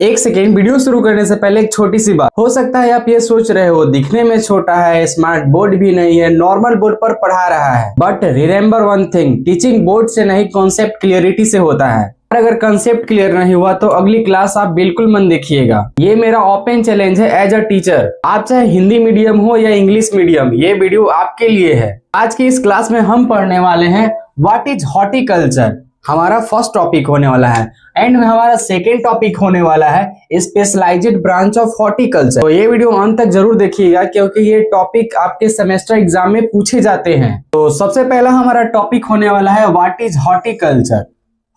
एक second, video शुरू करने से पहले एक छोटी सी बात। हो सकता है आप ये सोच रहे हो दिखने में छोटा है, स्मार्ट बोर्ड भी नहीं है, नॉर्मल बोर्ड पर पढ़ा रहा है। But remember one thing, teaching board से नहीं कॉन्सेप्ट क्लियरिटी से होता है। और अगर कंसेप्ट क्लियर नहीं हुआ तो अगली क्लास आप बिल्कुल मन देखिएगा। ये मेरा ओपन चैलेंज है एज अ टीचर। आप चाहे हिंदी मीडियम हो या इंग्लिश मीडियम, ये वीडियो आपके लिए है। आज की इस क्लास में हम पढ़ने वाले हैं व्हाट इज हॉर्टिकल्चर, हमारा फर्स्ट टॉपिक होने वाला है। एंड में हमारा सेकेंड टॉपिक होने वाला है स्पेशलाइज्ड ब्रांच ऑफ हॉर्टिकल्चर। तो ये वीडियो अंत तक जरूर देखिएगा क्योंकि ये टॉपिक आपके सेमेस्टर एग्जाम में पूछे जाते हैं। तो सबसे पहला हमारा टॉपिक होने वाला है व्हाट इज हॉर्टिकल्चर।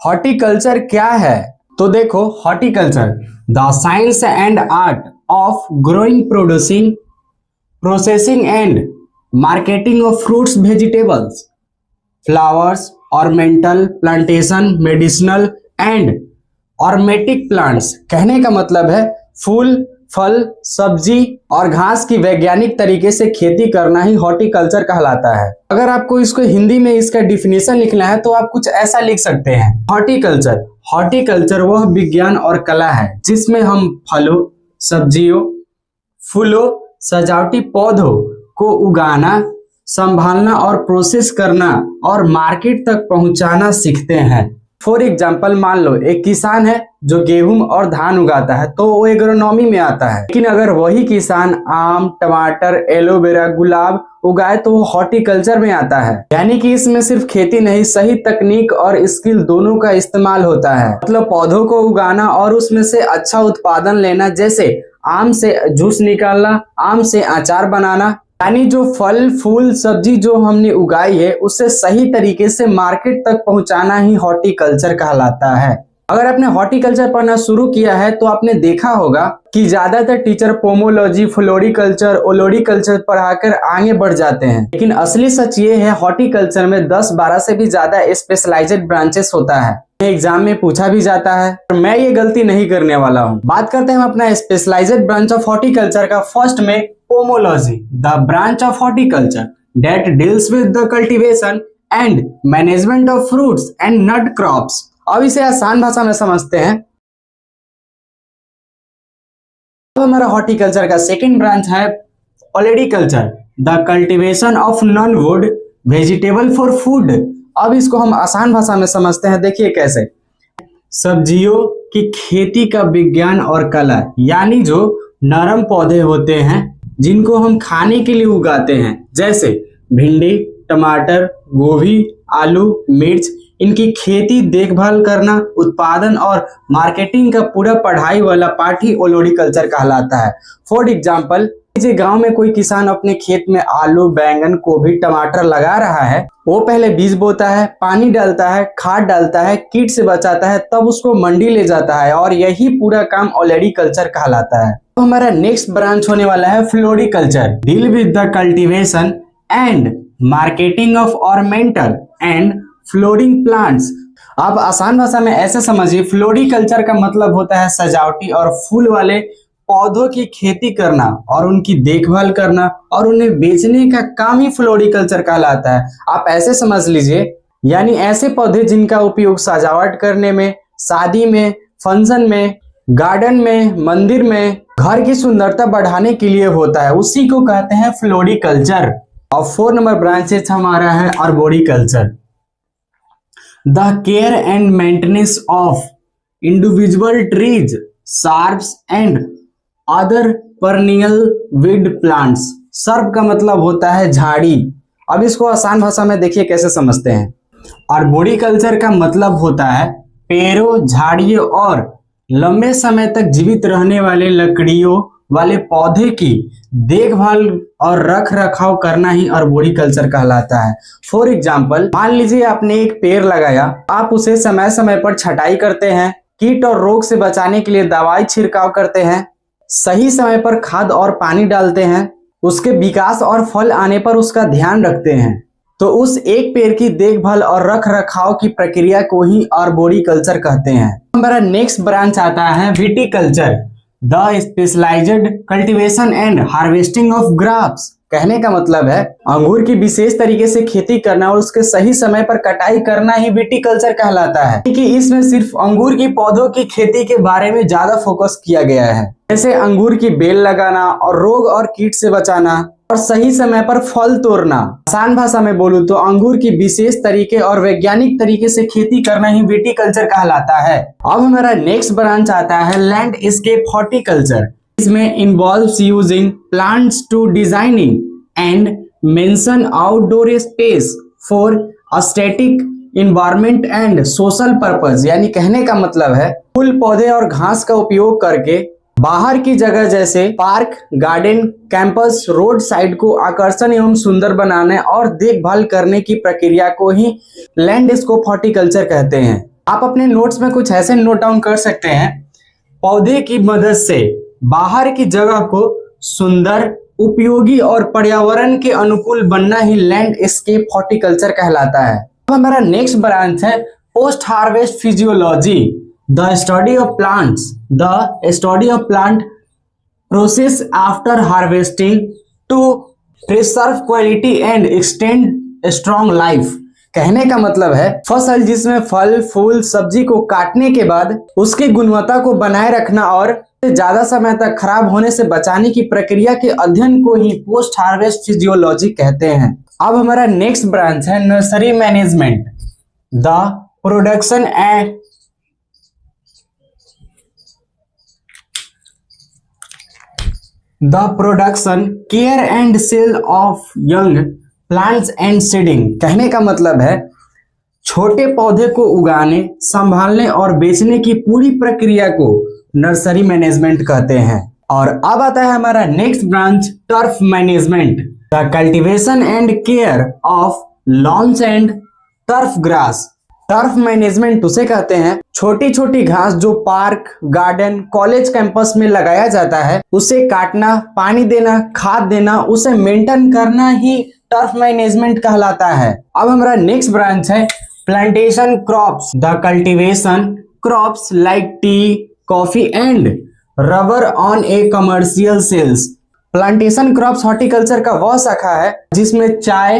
हॉर्टिकल्चर क्या है? तो देखो, horticulture the science and art of growing, producing, processing and marketing of fruits, vegetables, flowers, ornamental, plantation, medicinal and aromatic plants. कहने का मतलब है फूल, फल, सब्जी और घास की वैज्ञानिक तरीके से खेती करना ही हॉर्टिकल्चर कहलाता है। अगर आपको इसको हिंदी में इसका डिफिनेशन लिखना है तो आप कुछ ऐसा लिख सकते हैं। हॉर्टिकल्चर वह विज्ञान और कला है जिसमें हम फलों, सब्जियों, फूलों, सजावटी पौधों को उगाना, संभालना और प्रोसेस करना और मार्केट तक पहुंचाना सीखते हैं। फॉर एग्जाम्पल, मान लो एक किसान है जो गेहूं और धान उगाता है तो वो एग्रोनॉमी में आता है। लेकिन अगर वही किसान आम, टमाटर, एलोवेरा, गुलाब उगाए तो वो हॉर्टिकल्चर में आता है। यानी कि इसमें सिर्फ खेती नहीं, सही तकनीक और स्किल दोनों का इस्तेमाल होता है। मतलब पौधों को उगाना और उसमें से अच्छा उत्पादन लेना, जैसे आम से जूस निकालना, आम से अचार बनाना। यानी जो फल, फूल, सब्जी जो हमने उगाई है उसे सही तरीके से मार्केट तक पहुंचाना ही हॉर्टिकल्चर कहलाता है। अगर आपने हॉर्टिकल्चर पढ़ना शुरू किया है तो आपने देखा होगा कि ज्यादातर टीचर पोमोलॉजी, फ्लोरिकल्चर, ओलोरिकल्चर पढ़ाकर आगे बढ़ जाते हैं। लेकिन असली सच ये है, हॉर्टिकल्चर में 10-12 से भी ज्यादा स्पेशलाइज्ड ब्रांचेस होता है। एग्जाम में पूछा भी जाता है और मैं ये गलती नहीं करने वाला हूँ। बात करते हैं हम अपना स्पेशलाइज्ड ब्रांच ऑफ हॉर्टिकल्चर का। फर्स्ट में pomology, the branch of horticulture that deals with the cultivation and management of fruits and nut crops. अब इसे आसान भाषा में समझते हैं। तो हमारा हॉर्टिकल्चर का सेकंड ब्रांच है olericulture, the cultivation of non would vegetable for food. अब इसको हम आसान भाषा में समझते हैं। देखिए कैसे, सब्जियों की खेती का विज्ञान और कला, यानी जो नरम पौधे होते हैं जिनको हम खाने के लिए उगाते हैं, जैसे भिंडी, टमाटर, गोभी, आलू, मिर्च, इनकी खेती, देखभाल करना, उत्पादन और मार्केटिंग का पूरा पढ़ाई वाला पार्ट ही ओलोरीकल्चर कहलाता है। फॉर एग्जाम्पल, गांव में कोई किसान अपने खेत में आलू, बैंगन, गोभी, टमाटर लगा रहा है। वो पहले बीज बोता है, पानी डालता है, खाद डालता है, कीट से बचाता है, तब उसको मंडी ले जाता है और यही पूरा काम ओलेरीकल्चर कहलाता है। तो हमारा नेक्स्ट ब्रांच होने वाला है floriculture, deal with the cultivation and marketing of ornamental and flooring plants. आप आसान भाषा में ऐसे समझिए, फ्लोरिकल्चर का मतलब होता है सजावटी और फूल वाले पौधों की खेती करना और उनकी देखभाल करना और उन्हें बेचने का काम ही फ्लोरिकल्चर कहलाता है। आप ऐसे समझ लीजिए, यानी ऐसे पौधे जिनका उपयोग सजावट करने में, शादी में, फंक्शन में, गार्डन में, मंदिर में, घर की सुंदरता बढ़ाने के लिए होता है, उसी को कहते हैं फ्लोरिकल्चर। और 4 नंबर ब्रांचेस हमारा है arboriculture, the care and maintenance of individual trees, shrubs and other perennial woody plants. Shrub का मतलब होता है झाड़ी। अब इसको आसान भाषा में देखिए कैसे समझते हैं। आर्बोरिकल्चर का मतलब होता है पेड़ों, झाड़ियों और लंबे समय तक जीवित रहने वाले लकड़ियों वाले पौधे की देखभाल और रख रखाव करना ही आर्बोरिकल्चर कहलाता है। फॉर एग्जाम्पल, मान लीजिए आपने एक पेड़ लगाया, आप उसे समय समय पर छटाई करते हैं, कीट और रोग से बचाने के लिए दवाई छिड़काव करते हैं, सही समय पर खाद और पानी डालते हैं, उसके विकास और फल आने पर उसका ध्यान रखते हैं। तो उस एक पेड़ की देखभाल और रख रखाव की प्रक्रिया को ही आर्बोरिकल्चर कहते हैं। हमारा नेक्स्ट ब्रांच आता है viticulture, the specialised cultivation and harvesting of grapes. कहने का मतलब है अंगूर की विशेष तरीके से खेती करना और उसके सही समय पर कटाई करना ही विटीकल्चर कहलाता है, कि इसमें सिर्फ अंगूर की पौधों की खेती के बारे में ज्यादा फोकस किया गया है, जैसे अंगूर की बेल लगाना और रोग और कीट से बचाना और सही समय पर फल तोड़ना। आसान भाषा में बोलूं तो अंगूर की विशेष तरीके और वैज्ञानिक तरीके से खेती करना ही विटीकल्चर कहलाता है। अब हमारा नेक्स्ट ब्रांच आता है लैंडस्केप हॉर्टिकल्चर। इसमें involves using plants to designing and mention outdoor space for aesthetic environment and social purpose. यानी कहने का मतलब है फूल पौधे और घास का उपयोग करके बाहर की जगह जैसे park, garden, campus, road side को आकर्षण एवं सुंदर बनाने और देखभाल करने की प्रक्रिया को ही लैंडस्केप हॉर्टिकल्चर कहते हैं। आप अपने नोट्स में कुछ ऐसे नोट डाउन कर सकते हैं, पौधे की मदद से बाहर की जगह को सुंदर, उपयोगी और पर्यावरण के अनुकूल बनना ही लैंडस्केप हॉर्टिकल्चर कहलाता है। अब हमारा नेक्स्ट ब्रांच है post harvest physiology, the study of plants, the study of plant process after harvesting to preserve quality and extend strong life. कहने का मतलब है फसल जिसमें फल, फूल, सब्जी को काटने के बाद उसकी गुणवत्ता को बनाए रखना और ज्यादा समय तक खराब होने से बचाने की प्रक्रिया के अध्ययन को ही पोस्ट हार्वेस्ट फिजियोलॉजी कहते हैं। अब हमारा नेक्स्ट ब्रांच है nursery management, the production and care and sale of young plants and seeding. कहने का मतलब है छोटे पौधे को उगाने, संभालने और बेचने की पूरी प्रक्रिया को नर्सरी मैनेजमेंट कहते हैं। और अब आता है हमारा next branch turf management, the cultivation and care of loans and turf grass. Turf management उसे कहते हैं छोटी छोटी घास जो पार्क, गार्डन, कॉलेज कैंपस में लगाया जाता है, उसे काटना, पानी देना, खाद देना, उसे मेंटेन करना ही टर्फ मैनेजमेंट कहलाता है। अब हमारा नेक्स्ट ब्रांच है plantation crops, the cultivation crops like tea, coffee and rubber on a commercial sales. Plantation crops horticulture का वह शाखा है जिसमें चाय,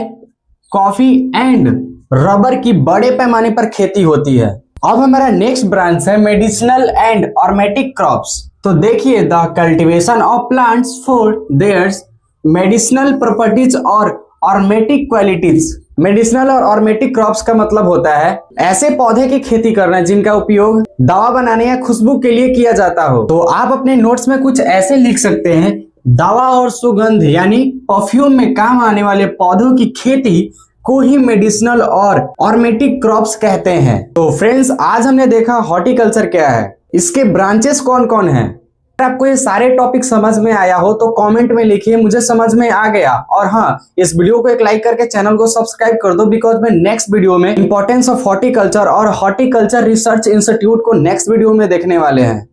कॉफी एंड रबर की बड़े पैमाने पर खेती होती है। अब हमारा नेक्स्ट ब्रांच है मेडिसिनल एंड ऑर्मेटिक क्रॉप्स। तो देखिए the cultivation of plants for their medicinal properties और ऑर्मेटिक क्वालिटीज। मेडिसिनल और ऑर्मेटिक क्रॉप्स का मतलब होता है ऐसे पौधे की खेती करना जिनका उपयोग दवा बनाने या खुशबू के लिए किया जाता हो। तो आप अपने नोट्स में कुछ ऐसे लिख सकते हैं, दवा और सुगंध यानी परफ्यूम में काम आने वाले पौधों की खेती को ही मेडिसिनल और ऑर्मेटिक क्रॉप्स कहते हैं। तो फ्रेंड्स, आज हमने देखा हॉर्टिकल्चर क्या है, इसके ब्रांचेस कौन कौन हैं। अगर आपको ये सारे टॉपिक समझ में आया हो तो कमेंट में लिखिए मुझे समझ में आ गया। और हाँ, इस वीडियो को एक लाइक करके चैनल को सब्सक्राइब कर दो, बिकॉज मैं नेक्स्ट वीडियो में इंपॉर्टेंस ऑफ हॉर्टिकल्चर और हॉर्टिकल्चर रिसर्च इंस्टीट्यूट को नेक्स्ट वीडियो में देखने वाले हैं।